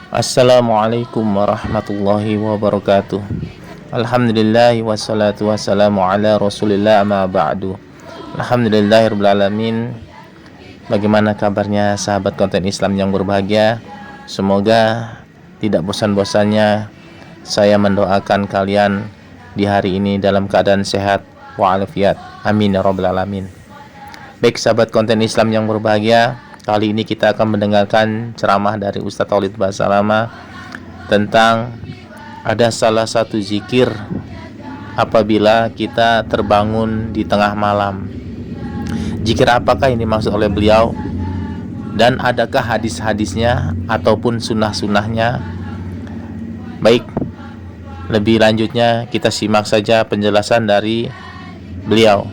Assalamualaikum warahmatullahi wabarakatuh. Alhamdulillah wassalatu wassalamu ala rasulillah amma ba'du. Alhamdulillahirabbil alamin. Bagaimana kabarnya sahabat konten Islam yang berbahagia? Semoga tidak bosan-bosannya saya mendoakan kalian di hari ini dalam keadaan sehat walafiat. Amin ya rabbal alamin. Baik sahabat konten Islam yang berbahagia, kali ini kita akan mendengarkan ceramah dari Ustadz Taulid Basalama tentang ada salah satu zikir apabila kita terbangun di tengah malam. Zikir apakah yang dimaksud oleh beliau? Dan adakah hadis-hadisnya ataupun sunnah-sunnahnya? Baik, lebih lanjutnya kita simak saja penjelasan dari beliau.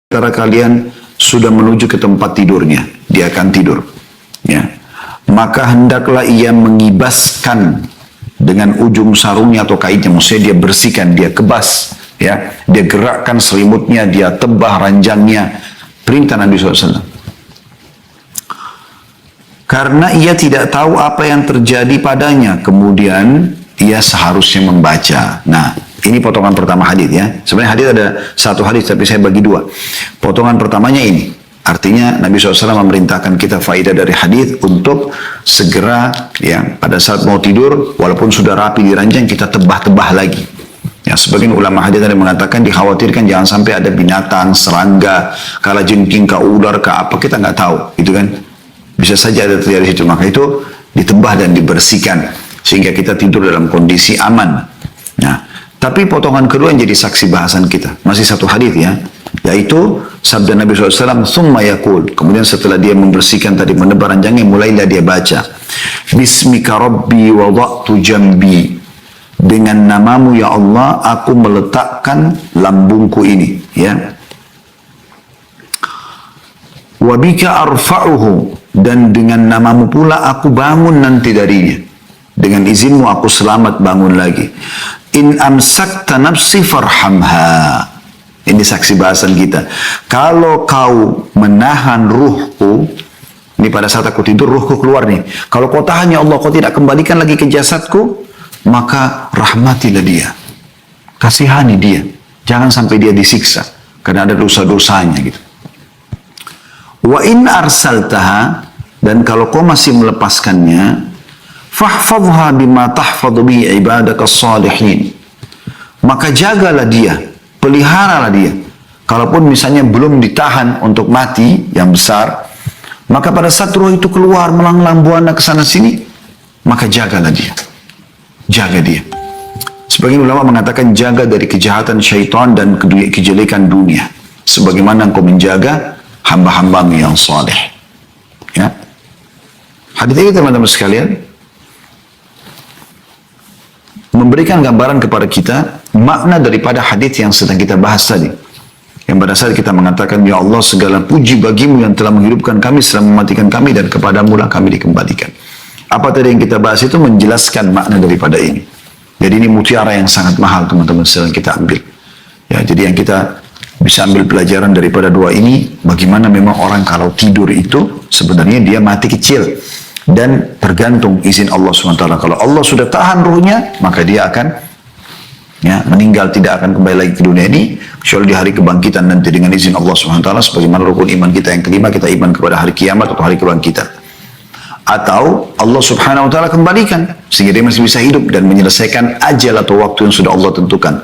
Karena kalian sudah menuju ke tempat tidurnya, dia akan tidur, ya. Maka hendaklah ia mengibaskan dengan ujung sarungnya atau kaitnya, maksudnya dia bersihkan, dia kebas, ya, dia gerakkan selimutnya, dia tebah ranjangnya, perintah Nabi SAW. Karena ia tidak tahu apa yang terjadi padanya, kemudian ia seharusnya membaca. Nah, ini potongan pertama hadis, ya. Sebenarnya hadis ada satu hadis tapi saya bagi dua. Potongan pertamanya ini. Artinya Nabi SAW memerintahkan kita faedah dari hadis untuk segera, ya, pada saat mau tidur walaupun sudah rapi di ranjang kita tebah-tebah lagi. Ya, sebagian ulama hadis ada mengatakan dikhawatirkan jangan sampai ada binatang, serangga, kalajengking, ular, apa, kita nggak tahu, gitu kan. Bisa saja ada terjadi situ, maka itu ditebah dan dibersihkan sehingga kita tidur dalam kondisi aman. Nah, tapi potongan kedua yang jadi saksi bahasan kita masih satu hadis, ya, yaitu sabda Nabi SAW, "Tsumma yaqul", kemudian setelah dia membersihkan tadi, menebar ranjangnya, mulailah dia baca, "Bismika Rabbi wada'tu jambi", dengan namamu ya Allah aku meletakkan lambungku ini, ya. "Wabika arfa'uhu", dan dengan namamu pula aku bangun nanti darinya, dengan izinmu aku selamat bangun lagi. "In amsakta nafsi farhamha", ini saksi bahasan kita, kalau kau menahan ruhku, ini pada saat aku tidur ruhku keluar nih, kalau kau tahan ya Allah, kau tidak kembalikan lagi ke jasadku, maka rahmatilah dia, kasihani dia, jangan sampai dia disiksa karena ada dosa-dosanya gitu. "Wa in arsaltaha", dan kalau kau masih melepaskannya, "fahfadha bima tahfadhu bi ibadaka salihin", maka jagalah dia, peliharalah dia. Kalaupun misalnya belum ditahan untuk mati yang besar, maka pada saat roh itu keluar melanglang buana ke sana sini, maka jagalah dia. Jaga dia. Sebagian ulama mengatakan jaga dari kejahatan syaitan dan kejelekan dunia, sebagaimana engkau menjaga hamba-hambamu yang saleh. Ya. Hadis ini teman-teman sekalian memberikan gambaran kepada kita makna daripada hadis yang sedang kita bahas tadi. Yang pada saat kita mengatakan, ya Allah segala puji bagimu yang telah menghidupkan kami setelah mematikan kami dan kepadamu lah kami dikembalikan. Apa tadi yang kita bahas itu menjelaskan makna daripada ini. Jadi ini mutiara yang sangat mahal teman-teman sedang kita ambil. Ya, jadi yang kita bisa ambil pelajaran daripada doa ini, bagaimana memang orang kalau tidur itu sebenarnya dia mati kecil. Dan tergantung izin Allah SWT. Kalau Allah sudah tahan ruhnya, maka dia akan, ya, meninggal, tidak akan kembali lagi ke dunia ini, kecuali di hari kebangkitan nanti dengan izin Allah SWT. Sebagaimana rukun iman kita yang kelima, kita iman kepada hari kiamat atau hari kebangkitan. Atau Allah Subhanahu Wa Taala kembalikan sehingga dia masih bisa hidup dan menyelesaikan ajal atau waktu yang sudah Allah tentukan.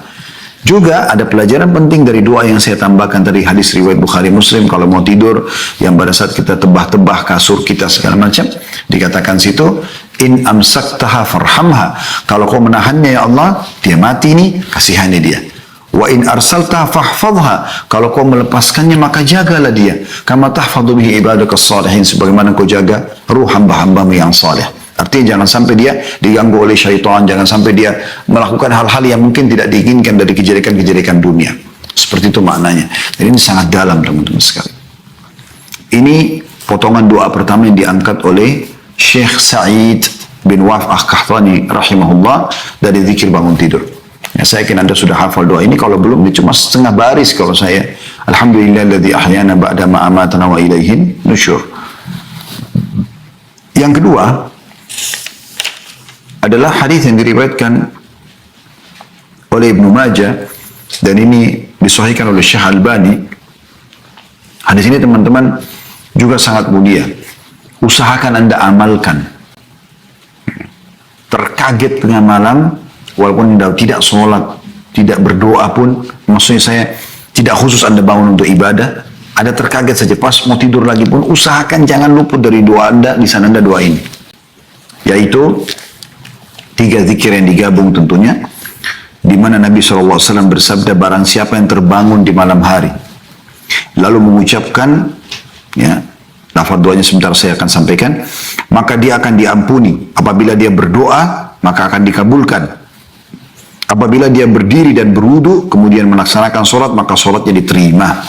Juga ada pelajaran penting dari doa yang saya tambahkan tadi, hadis riwayat Bukhari Muslim, kalau mau tidur yang pada saat kita tebah-tebah kasur kita segala macam, dikatakan situ, "In amsaktaha farhamha", kalau kau menahannya ya Allah, dia mati nih, kasihani dia. "Wa in arsaltaha fahfadha", kalau kau melepaskannya maka jagalah dia, "kama tahfadhu bihi ibadaka salihin", sebagaimana kau jaga ruh hamba-hambamu yang saleh. Artinya jangan sampai dia diganggu oleh syaitan, jangan sampai dia melakukan hal-hal yang mungkin tidak diinginkan dari kejelekan-kejelekan dunia. Seperti itu maknanya. Jadi ini sangat dalam teman-teman sekalian. Ini potongan doa pertama yang diangkat oleh Syekh Sa'id bin Waf Al-Qahtani rahimahullah dari zikir bangun tidur. Ya, saya yakin Anda sudah hafal doa ini. Kalau belum, ini cuma setengah baris kalau saya. Alhamdulillahilladzi ahyana ba'da ma amatana wa ilaihin nusyur. Yang kedua adalah hadis yang diriwayatkan oleh Ibnu Majah dan ini disahihkan oleh Syekh Albani. Hadis ini teman-teman juga sangat mulia. Usahakan Anda amalkan. Terkaget tengah malam, walaupun Anda tidak sholat, tidak berdoa pun, maksudnya saya tidak khusus Anda bangun untuk ibadah, ada terkaget saja pas mau tidur lagi pun, usahakan jangan luput dari doa Anda, di sana Anda doa ini. Yaitu 3 zikir yang digabung tentunya, di mana Nabi SAW bersabda, barang siapa yang terbangun di malam hari, lalu mengucapkan, ya, lafaz doanya sebentar saya akan sampaikan, maka dia akan diampuni. Apabila dia berdoa, maka akan dikabulkan. Apabila dia berdiri dan berwudu, kemudian melaksanakan sholat, maka sholatnya diterima.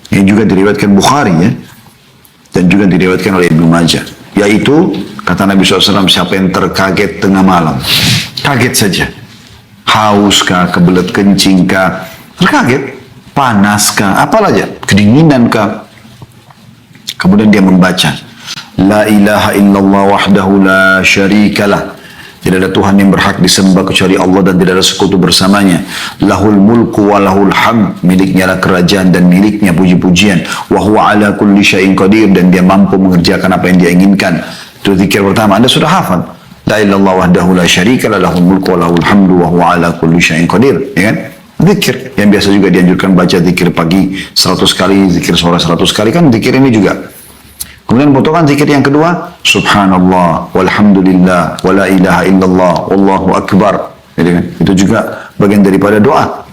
Ini juga diriwayatkan Bukhari, ya, dan juga diriwayatkan oleh Ibnu Majah. Yaitu, kata Nabi SAW, siapa yang terkaget tengah malam, kaget saja, haus kah, kebelet kencing kah, terkaget, panas kah, apalah aja, kedinginan kah, kemudian dia membaca, La ilaha illallah wahdahu la syarikalah. Tidak ada Tuhan yang berhak disembah kecuali Allah dan tidak ada sekutu bersamanya. Lahul mulku wa lahul hamd. Miliknya lah kerajaan dan miliknya puji-pujian. Wa huwa ala kulli syai'in qadir. Dan dia mampu mengerjakan apa yang dia inginkan. Itu zikir pertama. Anda sudah hafal. La ilallah wahdahu la syarikalah. Lahul mulku wa lahul hamdu wa huwa ala kulli syai'in qadir. Ya kan? Zikir. Yang biasa juga dianjurkan baca zikir pagi 100 kali, zikir sore 100 kali. Kan zikir ini juga. Kemudian potongan zikir yang kedua, subhanallah, walhamdulillah, wa la ilaha illallah, wallahu akbar. Jadi, itu juga bagian daripada doa.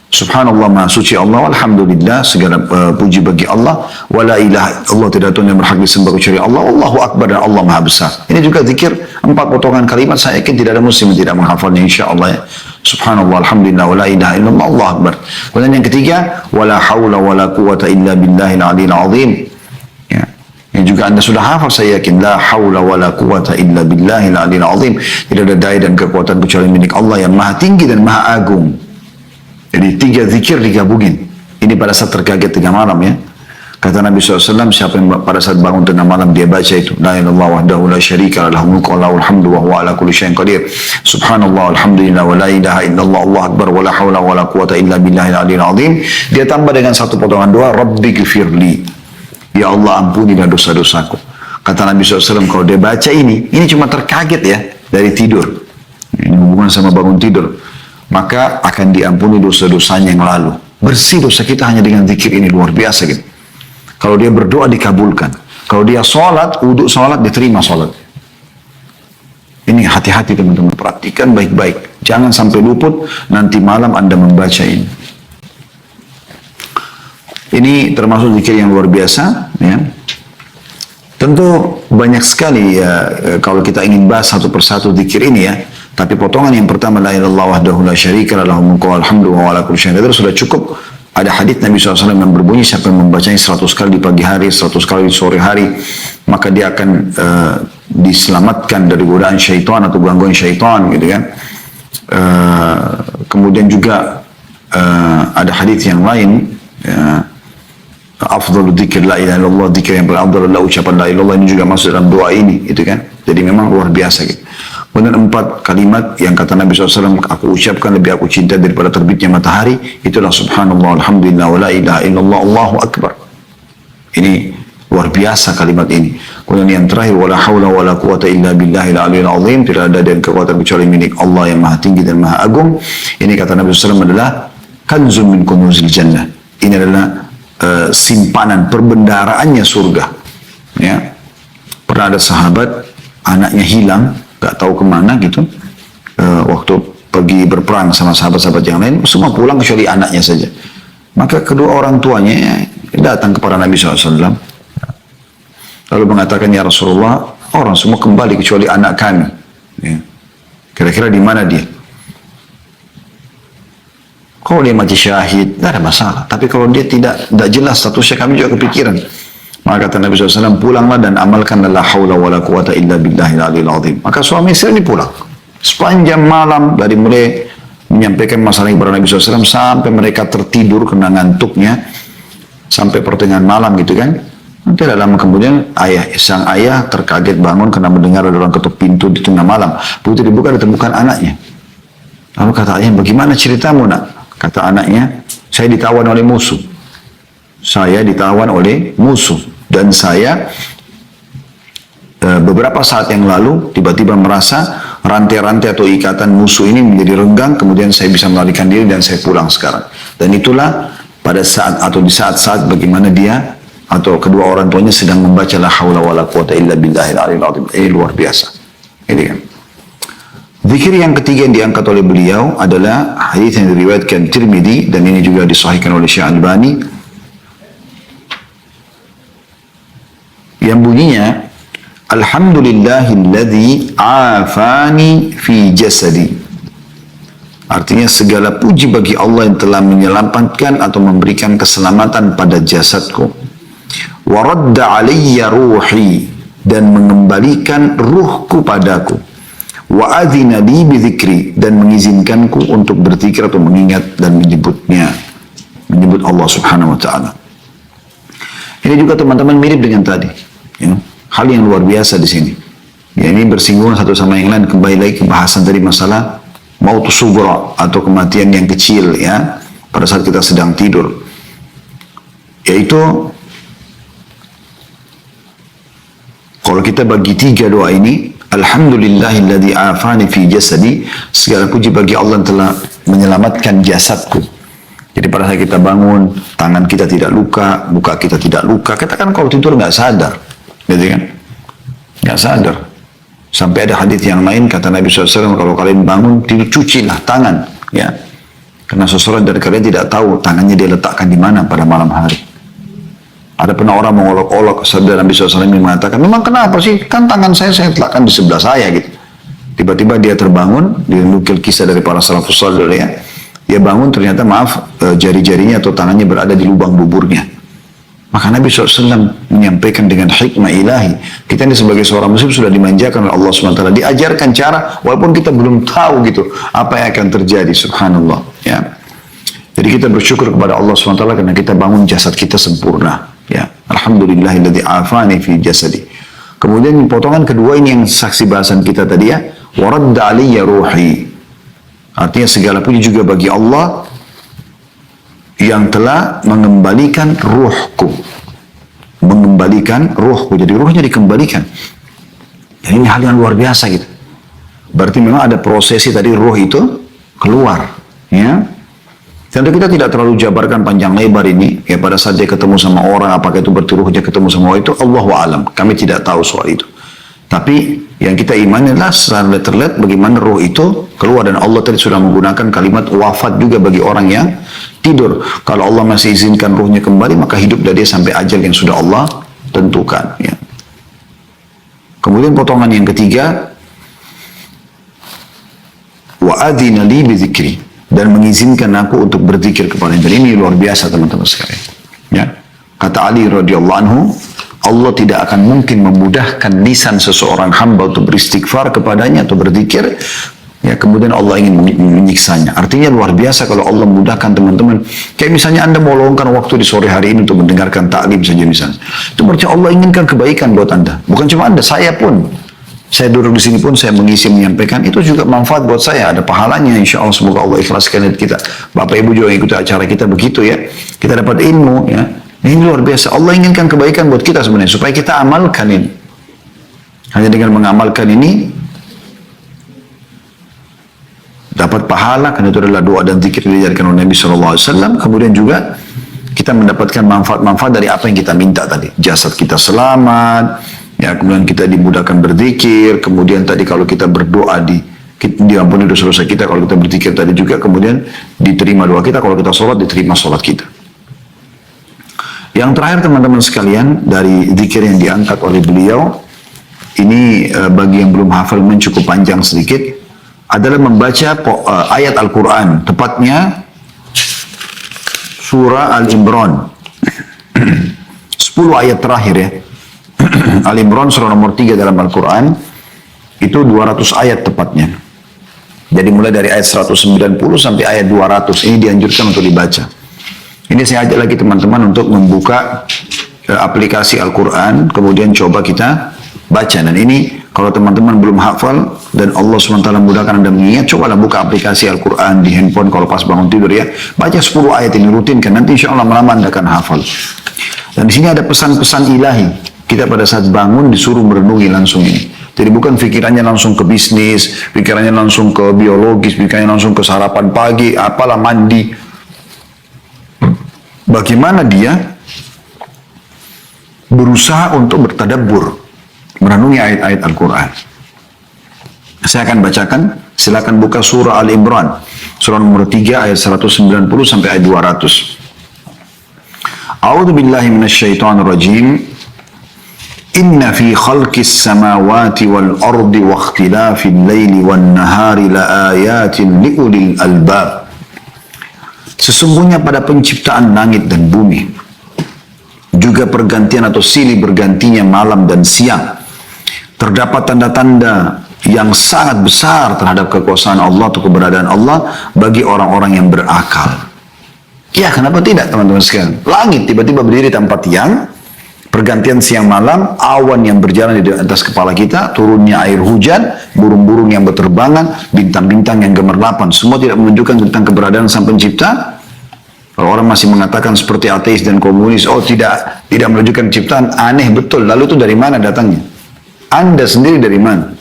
Subhanallah, maha suci Allah, walhamdulillah, segala puji bagi Allah, wa la ilaha illallah, tidak Tuhan yang berhak disembah kecuali Allah, wallahu akbar, dan Allah maha besar. Ini juga zikir 4 potongan kalimat, saya yakin tidak ada muslim yang tidak menghafalnya insyaAllah, ya. Subhanallah, alhamdulillah, wa la ilaha illallah, Allah akbar. Kemudian yang ketiga, wa la hawla wa la quwata illa billahil aliyil azim. Yang juga Anda sudah hafal, saya yakin, la haula wa la quwata illa billahil aliyil azim. Tidak ada daya dan kekuatan kecuali milik Allah yang maha tinggi dan maha agung. Jadi 3 zikir digabungin. Ini pada saat terkaget tengah malam, ya. Kata Nabi SAW, siapa yang pada saat bangun tengah malam dia baca itu, la ilallah wahdahu la syarika lahul mulku wa lahul hamdu wa huwa ala kulli syai'in qadir. Subhanallah, alhamdulillah, wa la ilaha illallah, Allah akbar, wa la haula wa la quwata illa billahil aliyil azim. Dia tambah dengan 1 potongan doa, Rabbi ghfirli. Ya Allah, ampunilah dosa-dosaku. Kata Nabi SAW, kalau dia baca ini cuma terkaget, ya, dari tidur. Ini hubungan sama bangun tidur. Maka akan diampuni dosa-dosanya yang lalu. Bersih dosa kita hanya dengan zikir ini, luar biasa gitu. Kalau dia berdoa dikabulkan. Kalau dia sholat, wudhu sholat, diterima sholat. Ini hati-hati teman-teman, perhatikan baik-baik. Jangan sampai luput, nanti malam Anda membaca ini. Ini termasuk zikir yang luar biasa, ya. Tentu banyak sekali, ya, kalau kita ingin bahas satu persatu zikir ini, ya. Tapi potongan yang pertama, la ilallah wahdahu la syarika lahul mulku wal hamdu wa ala kulli syai'in qadir, sudah cukup. Ada hadits Nabi SAW yang berbunyi, siapa yang membacanya 100 kali di pagi hari, 100 kali di sore hari, maka dia akan diselamatkan dari godaan syaitan atau gangguan syaitan, gitu kan. Kemudian juga ada hadits yang lain, ya, afdhalu dzikir la ilaha illallah, dzikir yang paling afdal adalah ucapan la ilaha illallah. Ini juga masuk dalam doa ini, gitu kan. Jadi memang luar biasa gitu. Kemudian 4 kalimat yang kata Nabi SAW, aku ucapkan lebih aku cinta daripada terbitnya matahari, itulah subhanallah, alhamdulillah, wa la ilaha illallah, Allahu akbar. Ini luar biasa kalimat ini. Kemudian yang terakhir, wa la hawla wa la quwata illa billahil aliyil azim, tidak ada dan kekuatan kecuali milik Allah yang maha tinggi dan maha agung. Ini kata Nabi SAW adalah kanzun min kunuzil jannah. Ini adalah simpanan perbendaraannya surga, ya. Pernah ada sahabat anaknya hilang, gak tahu kemana gitu, waktu pergi berperang sama sahabat-sahabat yang lain, semua pulang kecuali anaknya saja. Maka kedua orang tuanya datang kepada Nabi SAW lalu mengatakan, ya Rasulullah, orang semua kembali kecuali anak kami, ya. Kira-kira di mana dia? Kalau dia mati syahid, tidak ada masalah. Tapi kalau dia tidak jelas statusnya, kami juga kepikiran. Maka kata Nabi SAW, pulanglah dan amalkan la haula wa la quwata illa billahil aliyil azim. Maka suami istri ini pulang. Sepanjang malam dari mulai menyampaikan masalah kepada Nabi SAW sampai mereka tertidur kena ngantuknya sampai pertengahan malam gitu kan. Tidak lama kemudian sang ayah terkaget bangun karena mendengar ada orang ketuk pintu di tengah malam. Begitu dibuka ditemukan anaknya. Lalu kata ayah, bagaimana ceritamu nak? Kata anaknya, saya ditawan oleh musuh. Saya ditawan oleh musuh. Dan saya beberapa saat yang lalu tiba-tiba merasa rantai-rantai atau ikatan musuh ini menjadi renggang, kemudian saya bisa melarikan diri dan saya pulang sekarang. Dan itulah pada saat atau di saat-saat bagaimana dia atau kedua orang tuanya sedang membaca la haula wala quwata illa billahil aliyil azim. Luar biasa. Ini kan. Zikir yang ketiga yang diangkat oleh beliau adalah hadis yang diriwayatkan Tirmidzi dan ini juga disahihkan oleh Syekh Albani. Yang bunyinya Alhamdulillahilladzi afani fi jasadi. Artinya segala puji bagi Allah yang telah menyelamatkan atau memberikan keselamatan pada jasadku. Wa radda alayya ruhi, dan mengembalikan ruhku padaku. Wa adzina li bidzikri, dan mengizinkanku untuk berzikir atau mengingat dan menyebutnya, menyebut Allah Subhanahu wa taala. Ini juga teman-teman mirip dengan tadi. Ya, hal yang luar biasa di sini. Ya, ini bersinggungan satu sama yang lain. Kembali lagi ke bahasan tadi masalah mautus sughra atau kematian yang kecil ya pada saat kita sedang tidur. Yaitu kalau kita bagi tiga doa ini, Alhamdulillahilladzi afani fi jasadi, segala puji bagi Allah yang telah menyelamatkan jasadku. Jadi pada saat kita bangun, tangan kita tidak luka, muka kita tidak luka. Katakan kalau tidur nggak sadar. Gitu kan? Nggak sadar. Sampai ada hadis yang lain kata Nabi SAW, kalau kalian bangun tidur cucilah tangan, ya. Karena seseorang dari kalian tidak tahu tangannya dia letakkan di mana pada malam hari. Ada pernah orang mengolok-olok sabda Nabi SAW yang mengatakan, memang kenapa sih? Kan tangan saya letakkan di sebelah saya gitu. Tiba-tiba dia terbangun, dinukil kisah dari para salafus salih ya. Dia bangun ternyata jari-jarinya atau tangannya berada di lubang buburnya. Maka Nabi SAW menyampaikan dengan hikmah ilahi. Kita ini sebagai seorang muslim sudah dimanjakan oleh Allah SWT. Diajarkan cara, walaupun kita belum tahu gitu, apa yang akan terjadi, subhanallah. Ya. Jadi kita bersyukur kepada Allah SWT karena kita bangun jasad kita sempurna. Ya. Alhamdulillahilladzi afani fi jasadi. Kemudian potongan kedua ini yang saksi bahasan kita tadi ya. Waradda aliyya ruhi. Artinya segala puji juga bagi Allah yang telah mengembalikan ruhku. Mengembalikan ruhku. Jadi ruhnya dikembalikan. Jadi ini hal yang luar biasa gitu. Berarti memang ada prosesi tadi ruh itu keluar. Ya. Tentu kita tidak terlalu jabarkan panjang lebar ini. Ya pada saat dia ketemu sama orang, apakah itu berarti ruhnya ketemu sama orang itu, Allahu a'lam. Kami tidak tahu soal itu. Tapi yang kita imani adalah secara terlihat bagaimana ruh itu keluar, dan Allah tadi sudah menggunakan kalimat wafat juga bagi orang yang tidur. Kalau Allah masih izinkan ruhnya kembali, maka hidup dari dia sampai ajal yang sudah Allah tentukan. Ya. Kemudian potongan yang ketiga, wa adzina li bidzikri, dan mengizinkan aku untuk berzikir kepada dia. Ini luar biasa teman-teman sekalian. Ya. Kata Ali radhiyallahu anhu, Allah tidak akan mungkin memudahkan lisan seseorang hamba untuk beristighfar kepadanya atau berzikir, ya kemudian Allah ingin menyiksanya. Artinya luar biasa kalau Allah memudahkan teman-teman. Kayak misalnya Anda mau luangkan waktu di sore hari ini untuk mendengarkan taklim saja misalnya. Itu berarti Allah inginkan kebaikan buat Anda. Bukan cuma Anda, saya pun. Saya duduk di sini pun saya mengisi menyampaikan, itu juga manfaat buat saya. Ada pahalanya insya Allah, semoga Allah ikhlaskan kita. Bapak Ibu juga ikuti acara kita begitu ya. Kita dapat ilmu ya. Ini luar biasa. Allah inginkan kebaikan buat kita sebenarnya, supaya kita amalkan ini. Hanya dengan mengamalkan ini, dapat pahala, karena itu adalah doa dan zikir yang diajarkan oleh Nabi SAW. Kemudian juga kita mendapatkan manfaat-manfaat dari apa yang kita minta tadi. Jasad kita selamat, ya, kemudian kita dimudahkan berzikir, kemudian tadi kalau kita berdoa diampuni dosa-dosa kita, kalau kita berzikir tadi juga, kemudian diterima doa kita, kalau kita sholat diterima sholat kita. Yang terakhir teman-teman sekalian, dari zikir yang diangkat oleh beliau, ini bagi yang belum hafal cukup panjang sedikit, adalah membaca ayat Al-Quran, tepatnya surah Al-Imran 10 10 ayat terakhir ya. Al-Imran surah nomor 3 dalam Al-Quran, itu 200 ayat tepatnya. Jadi mulai dari ayat 190 sampai ayat 200, ini dianjurkan untuk dibaca. Ini saya ajak lagi teman-teman untuk membuka aplikasi Al-Quran, kemudian coba kita baca. Dan ini kalau teman-teman belum hafal dan Allah SWT mudahkan Anda mengingat, cobalah buka aplikasi Al-Quran di handphone kalau pas bangun tidur ya. Baca 10 ayat ini rutinkan, nanti insya Allah lama Anda akan hafal. Dan di sini ada pesan-pesan ilahi. Kita pada saat bangun disuruh merenungi langsung ini. Jadi bukan pikirannya langsung ke bisnis, pikirannya langsung ke biologis, pikirannya langsung ke sarapan pagi, apalah mandi. Bagaimana dia berusaha untuk bertadabbur, merenungi ayat-ayat Al-Quran. Saya akan bacakan, silakan buka surah Al-Imran, surah nomor 3 ayat 190 sampai ayat 200. A'udzu billahi minasyaitonir rajim. Inna fi khalqis samawati wal ardi wa ikhtilafil laili wan nahari laayatin liulil albab. Sesungguhnya pada penciptaan langit dan bumi, juga pergantian atau silih bergantinya malam dan siang, terdapat tanda-tanda yang sangat besar terhadap kekuasaan Allah atau keberadaan Allah bagi orang-orang yang berakal. Ya, kenapa tidak teman-teman sekalian? Langit tiba-tiba berdiri tanpa tiang, pergantian siang malam, awan yang berjalan di atas kepala kita, turunnya air hujan, burung-burung yang berterbangan, bintang-bintang yang gemerlapan, semua tidak menunjukkan tentang keberadaan Sang Pencipta. Kalau orang masih mengatakan seperti ateis dan komunis, oh tidak menunjukkan ciptaan, aneh betul. Lalu itu dari mana datangnya? Anda sendiri dari mana?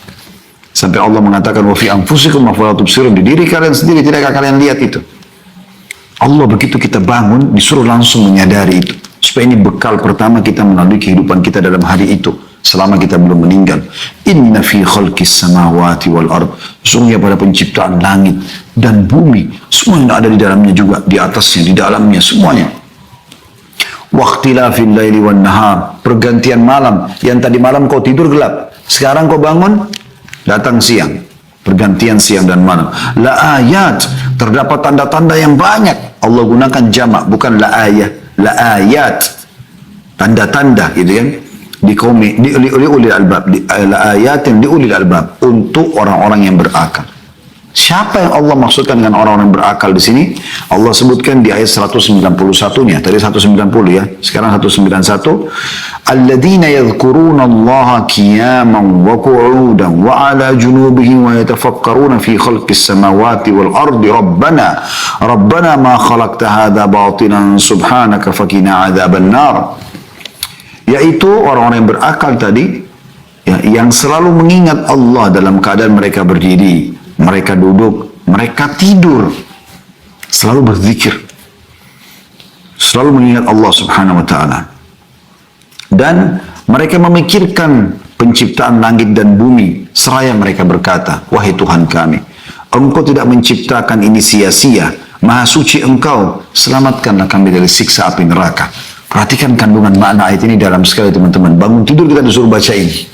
Sampai Allah mengatakan, wa fi anfusikum afala tubsirun, di diri kalian sendiri, tidakkah kalian lihat itu? Allah begitu kita bangun, disuruh langsung menyadari itu. Supaya ini bekal pertama kita melalui kehidupan kita dalam hari itu, selama kita belum meninggal. Inna fi khalqis samawati wal ard. Sungguhnya pada penciptaan langit dan bumi, semua yang ada di dalamnya juga, di atasnya, di dalamnya, semuanya. Waqtilafil laili wan nahar. Pergantian malam, yang tadi malam kau tidur gelap, sekarang kau bangun, datang siang. Pergantian siang dan malam. La ayat, terdapat tanda-tanda yang banyak. Allah gunakan jamak, bukan la ayah. La ayat, tanda-tanda gitu kan, di ulil albab, la ayatin di ulil albab, untuk orang-orang yang berakal. Siapa yang Allah maksudkan dengan orang-orang berakal di sini? Allah sebutkan di ayat 191-nya, tadi 190 ya, sekarang 191. Alladzina yadhkuruna Allah qiyaman wa qu'udan wa 'ala junubihim wa yatafakkaruna fi khalqis samawati wal ardi rabbana ma khalaqta hadza batilan subhanaka faqina 'adzaban nar. Yaitu orang-orang yang berakal tadi ya, yang selalu mengingat Allah dalam keadaan mereka berdiri, mereka duduk, mereka tidur, selalu berzikir, selalu mengingat Allah Subhanahu wa taala. Dan mereka memikirkan penciptaan langit dan bumi, seraya mereka berkata, wahai Tuhan kami, Engkau tidak menciptakan ini sia-sia, Maha suci Engkau, selamatkanlah kami dari siksa api neraka. Perhatikan kandungan makna ayat ini dalam sekali teman-teman. Bangun tidur kita disuruh baca ini.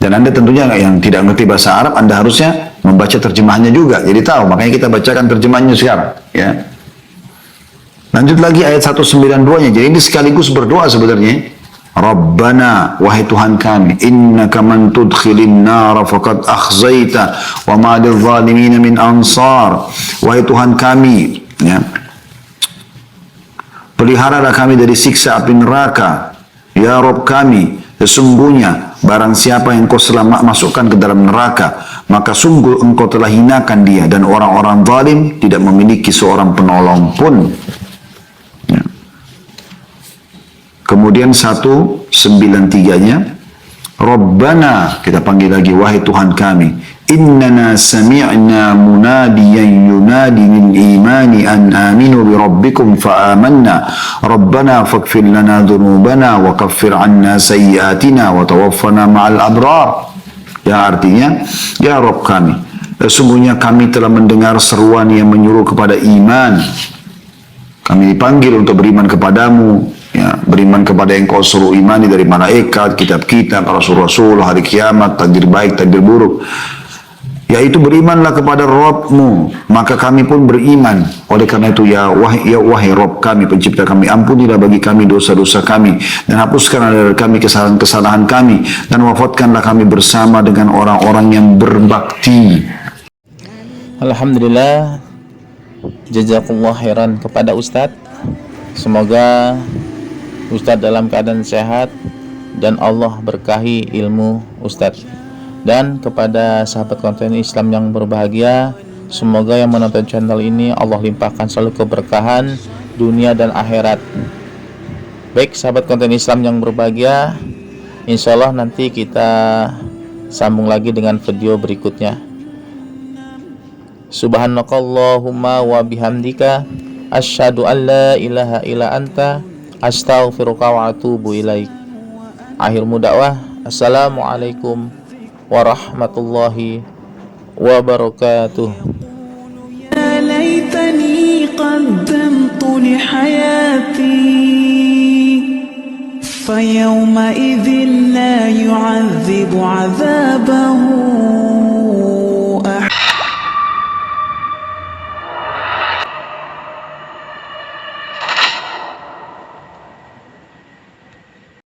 Dan Anda tentunya yang tidak mengerti bahasa Arab, Anda harusnya membaca terjemahannya juga. Jadi tahu, makanya kita bacakan terjemahannya sekarang. Ya. Lanjut lagi ayat 192-nya. Jadi ini sekaligus berdoa sebenarnya. Rabbana, wahai Tuhan kami, innaka man tudkhilin nara faqad akhzaita wa ma lidh zalimin min ansar. Wahai Tuhan kami, ya, peliharalah kami dari siksa api neraka. Ya Rabb kami, sesungguhnya barang siapa yang kau masukkan ke dalam neraka, maka sungguh engkau telah hinakan dia, dan orang-orang zalim tidak memiliki seorang penolong pun. Ya. Kemudian 193-nya, Rabbana, kita panggil lagi, wahai Tuhan kami, innana sami'na munadiyan yunadi lil imani an aminu bi rabbikum fa amanna rabbana faghfir lana dhunubana wa kaffir anna sayyiatina wa tawaffana ma'al abrar. Ya, artinya, ya Rabb kami, sesungguhnya kami telah mendengar seruan yang menyuruh kepada iman. Kami dipanggil untuk beriman kepadamu, ya, beriman kepada yang kau suruh imani dari malaikat, kitab-kitab, rasul-rasul, hari kiamat, takdir baik, takdir buruk. yaitu berimanlah kepada Rabbmu, maka kami pun beriman. Oleh karena itu, ya wahai Rabb kami, pencipta kami, ampunilah bagi kami dosa-dosa kami, dan hapuskanlah dari kami kesalahan-kesalahan kami, dan wafatkanlah kami bersama dengan orang-orang yang berbakti. Alhamdulillah, jazakallah khairan kepada Ustadz. Semoga Ustadz dalam keadaan sehat dan Allah berkahi ilmu Ustadz. Dan kepada sahabat konten Islam yang berbahagia, semoga yang menonton channel ini Allah limpahkan selalu keberkahan dunia dan akhirat. Baik sahabat konten Islam yang berbahagia, insya Allah nanti kita sambung lagi dengan video berikutnya. Subhanakallahumma wa bihamdika asyhadu an la ilaha illa anta astaghfiruka wa atubu ilaik. Akhir dakwah, assalamualaikum warahmatullahi wabarakatuh. يا ليتني قدمت لحياتي فيومئذ لا يعذب عذابه